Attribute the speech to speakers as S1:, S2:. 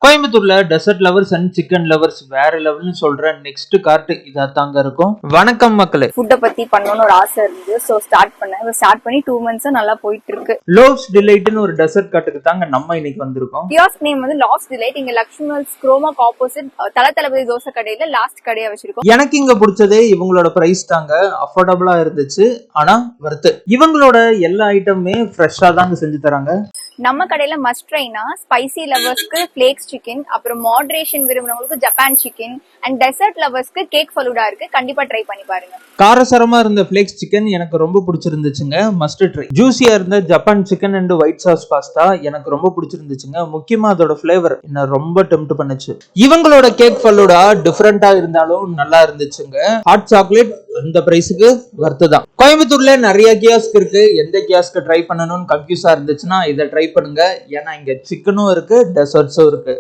S1: கோயம்புத்தூர்ல dessert lovers and chicken lovers வேற லெவல்னு சொல்ற நெக்ஸ்ட் கார்ட் இதா தாங்க இருக்கும். வணக்கம் மக்களே.
S2: ஃபுட்ட பத்தி பண்ணனும்னு ஒரு ஆசை இருந்து சோ ஸ்டார்ட் பண்ணி 2 months நல்லா போயிட்டு இருக்கு.
S1: லோவ்ஸ் டிலைட்னு ஒரு டெசர்ட் கார்ட்டுக்கு தாங்க நம்ம இன்னைக்கு வந்திருக்கோம்.
S2: கியாஸ்க் நேம் வந்து லாவ்ஸ் டிலைட். இங்க லக்ஷ்மல்ஸ் குரோமாக் ஆப்போசிட் தலதளபதி தோசை கடையில லாஸ்ட் கடையா வச்சிருக்கோம்.
S1: எனக்கு இங்க பிடிச்சதே இவங்களோட பிரைஸ் தாங்க. அஃபோர்டபுளா இருந்துச்சு, ஆனா வர்த். இவங்களோட எல்லா ஐட்டமுமே ஃப்ரெஷ்ஷா தாங்க செஞ்சு தராங்க.
S2: நம்ம கடையில மஸ்ட் ட்ரைனா ஸ்பைசி லவர்ஸ்க்கு ஃபிளேக்ஸ் சிக்கன், அப்புறம் மாடரேஷன் விரும்புறவங்களுக்கு ஜப்பான் சிக்கன் அண்ட் டெசர்ட் லவர்ஸ்க்கு கேக் ஃபலூடா இருக்கு. கண்டிப்பா ட்ரை பண்ணி பாருங்க.
S1: காரசாரமா இருந்த ஃபிளேக்ஸ் சிக்கன் எனக்கு ரொம்ப பிடிச்சிருந்துச்சுங்க, மஸ்ட் ட்ரை. ஜூசியா இருந்த Japan chicken and white sauce pasta எனக்கு ரொம்ப பிடிச்சிருந்துச்சுங்க. முக்கியமா அதோட ஃபிளேவர் என்ன ரொம்ப டெம்ப்ட் பண்ணுச்சு. இவங்களோட கேக் ஃபலூடா டிஃபரெண்டா இருந்தாலும் நல்லா இருந்துச்சுங்க. ஹாட் சாக்லேட் அந்த பிரைஸுக்கு வர்த்து தான். கோயம்புத்தூர்ல நிறைய கியாஸ்க் இருக்கு. எந்த கியாஸ்க் ட்ரை பண்ணணும்னு கன்ஃபியூஸா இருந்துச்சுன்னா இதை ட்ரை பண்ணுங்க. ஏன்னா இங்க சிக்கனும் இருக்கு, டெசர்ட்ஸும் இருக்கு.